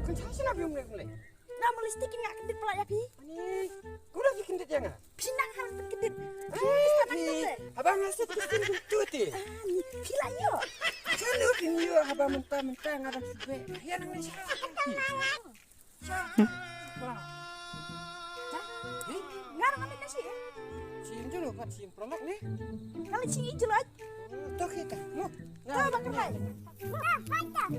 Kan saya nak biung mulai. Nah, melistikin nggak kedip pula ya, Bi? Ani, kau dah bikin dia nggak? Pinang harus kedip. Abang ngasih bikin cuti. Gila yo. Kalau kini yo abang mentah-mentah ngadang sube. Ya nang ni siapa? Ngarang apa nasi ya? Cium dulu kan cium prolog nih. Kali cium hijau lah. Tuh kita, mau. Tuh bakar lagi. Nah, mantap.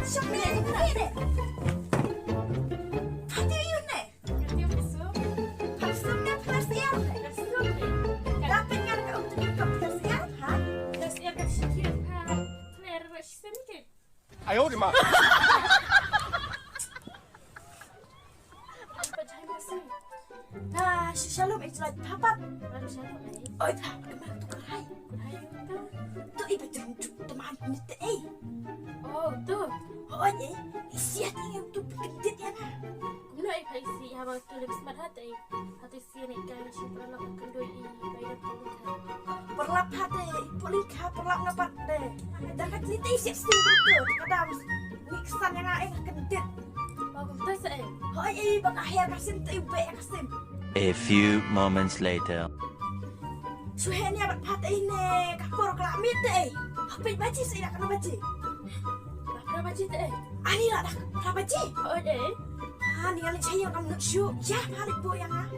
Siapa yang ini deh? Hati yun eh. Pasumnya pelasian. Dapat nga ka untuk yung pelasian, ha? Ayo di mana? Nah, si Shalom itu lagi papat. Oh, itu kemana tuh kerai? Tuh ibu teman ini teh. Oh, tuh. Oh, isiat yang tuh kedit ya nah. Kuno ay paisi habang tulog sa marhate. Hati siya ni kaya siya perlak kandoy i bayad puluhan. Perlap hati, pulika perlap ngapat deh. Dan kat lita isiat sendiri tuh. Kadang niksan yang aing kedit. Bagong tas ay. Oh, bang akhir kasim tuh ibu yang kasim. A few moments later. Suheni abat hati ini kapur kelamit deh. Apa baca sih nak kena baca? Berapa cita eh? Ani lah dah baca. Oh deh. Ah, ni anak saya yang kamu nak show. Ya, balik bu yang ah.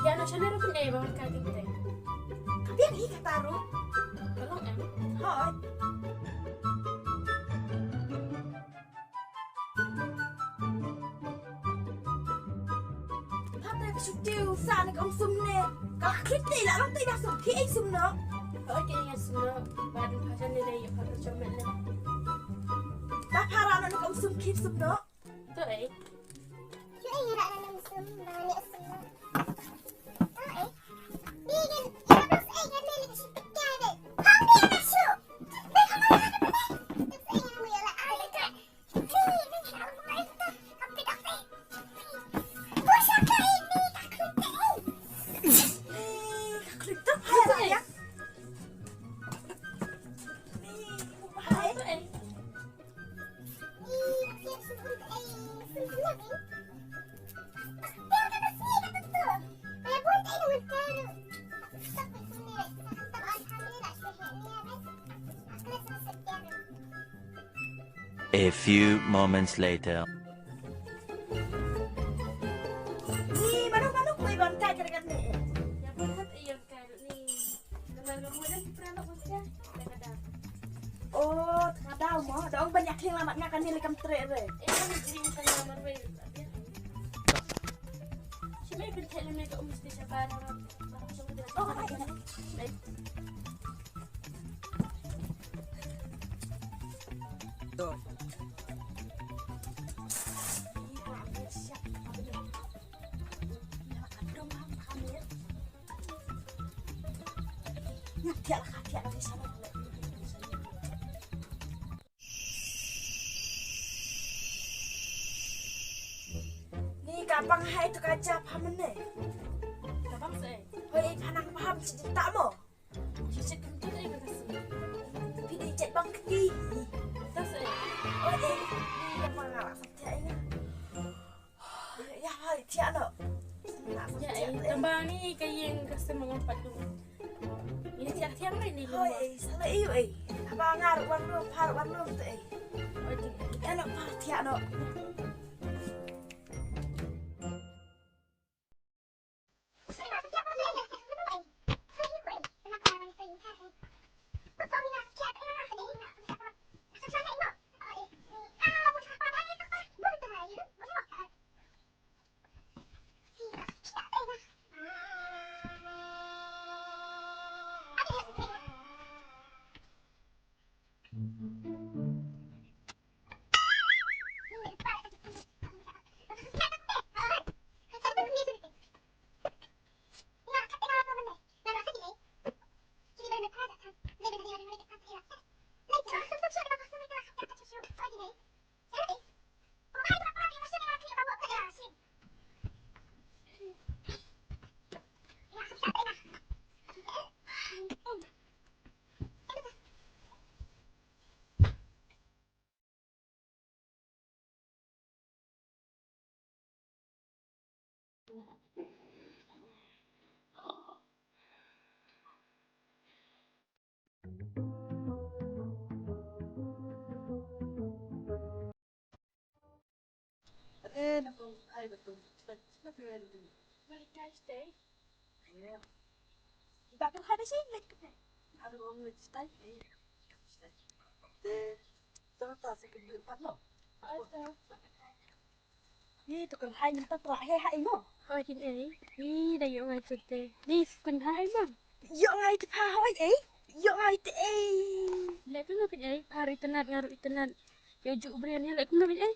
Ya no channel pun eh bawang kating teh. Tapi yang ini kata ru. Tolong eh. Hoi. Hati kesuciu sana kaum sumne. Kalau kita lah orang tidak suki sumno. Oh kaya nga semua baru pasal nilai yang patut coba ni. Tak parah nak kaum sum kip sumno. Tuh eh. A few moments later. Ni mana-mana kau iban kai kadang ni. Yang berhat eh yang kaya ni. Kalau kemudian pernah nak baca. Kadang. Oh, kadang mah. Dong banyak yang lama ngakan ni lekam trek re. Kami jadi kan nomor berapa? Cuma ibu tanya mereka mesti sabar. Oh, ada. Tuh. Hati-hati di sana. Ni kapang hai tu kaca paham ni. Kapang saya. Hoi panang paham cerita mo. Cicit kentut eh berkasih. Tapi dia cek bang keti. Tas eh. Oh ni yang mengalak sampai ini. Ya hai tiada. Ya eh tambah ni kaya yang kasih mengumpat tu. Ini tiap tiang ni lumba. Hoi salah iyo Abang ngaruk warung paruk warung tu Oh di. Enak parut tiada. Ai betul. Balik guys deh. Bakal ada sih lek. Aduh, om stay. Tak saya kena empat lo. Ada. Itu kan hai minta terakhir hai mo. Ôi chị ấy, đi đây dạo ngày thực tế, đi quần hai mà. Yo ngai te pa hai Yo ngai te Lek ko nga ấy, hari tenan ngaru itenan. Yo ju ubrian ya lek ko nga ấy.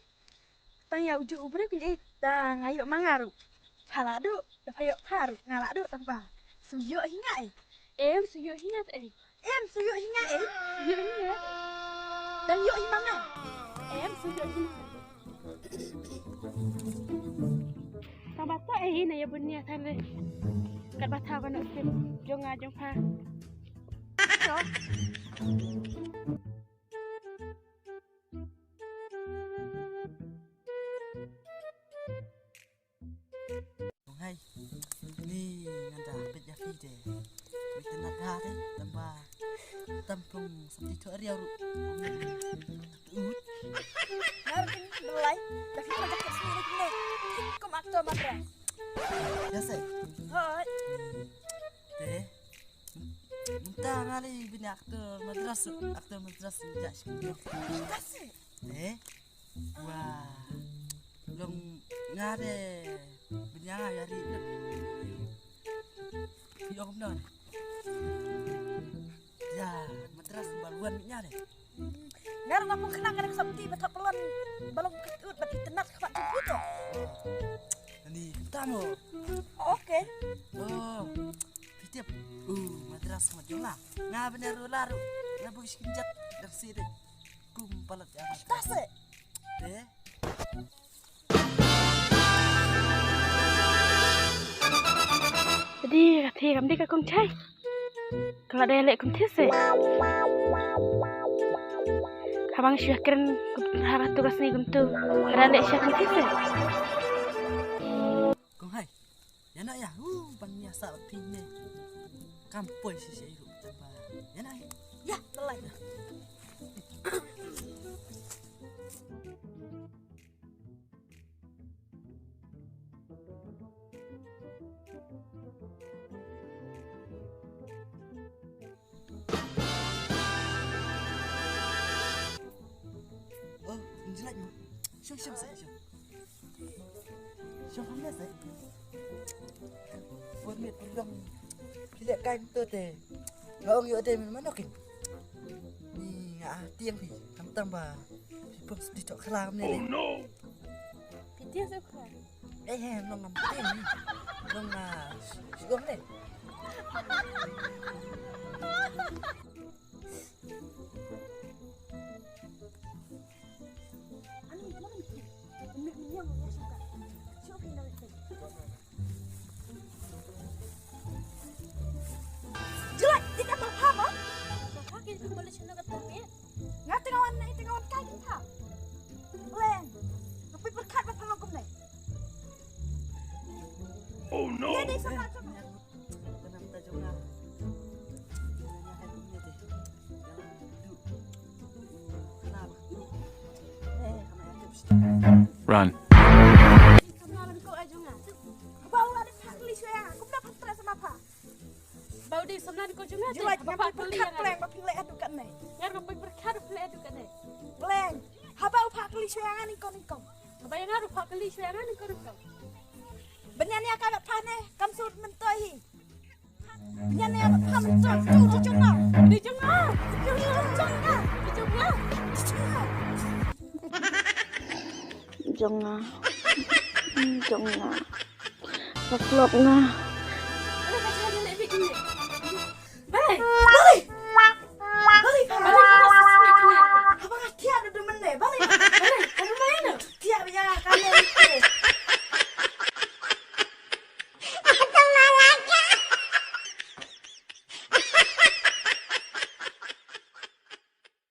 Tang ya uju ubre pin ta ngayo mangaru. Halado da payo haru ngalado tanpa. Suyo hinga Em suyo hingat ấy. Em suyo hinga Suyo hingat. Dan yo himanga. Em suyo hingat. Tang bata ấy này ya bunia thale. Kat bata ko na sim. Jong nga jong pa. Hai. Ni nganda pet ya fide. Kita nak ada tambah tampung seperti tu area ru. Ngaru pin belai. Da fi ko jaket sini kene. Kom aktor madra. Ya say. Hoi. Teh. Minta ngali bini aktor madras jas. Kasih. Teh. Wah. Long ngade bini yari. Yo kom don. Ya, madras baluan nya deh. Ngaru ngapung kena kadang sabti betak pelon. Balong ketut bat itenat kwat itu. Ni tamu. Oke. Oh. Fitiap. Madras majola. Nga bener laru. Nga bugis kinjat dari sini. Kumpalat ya. Tase. Teh. Jadi thì cầm đi các con trai. Kalau ada lek kum tese. Habang syah keren harap tugas ni kum tu. Kalau lek syah kum tese. Kong hai. Ya nak ya. Bangnya sa pine. Kampoi si iru tambah. Ya nak. Ya, belai. Oh, jelek mu. Syong saya syong. Syong hamil saya. Buat mit pulang. Tidak kain tu teh. Ngong yo teh mana kin. Ni ngah tiang pi. Tambah. Pun di cok kelam ni. Oh no. Pitia suka. Long ngam tiang ni. Long sigom ni. Anu mana ni? Minyak ya suka. Siapa yang itu? Jelek, tidak paham ah. Kaki itu boleh cina kata ni. Ngat tengawan kai kita. Leng. Tapi berkat bat pangagum ni. Oh no. Ya deh sama. Tenang ta jonga. Nanya hai punya teh. Jalan duduk. Kenapa? Kena ada. Run. Kenalan kau aja nggak? Bau ada pakli saya. Aku dah pasrah sama apa? Bau di sebelah kau juga. Jelek, Bapak nyampe beli berkat yang leng baping lek adukan ni. Ngar kau berkat beli itu kan ni. Leng. Habau pakli saya nikon. Bayang ngaruh pak kali suyangan ni kau kau. Benyani akan nak pane, kam sud mentoi. Benyani akan pan mentoi, tu cunga. Di jengah. Cunga. Jengah. Jengah. Baklop na.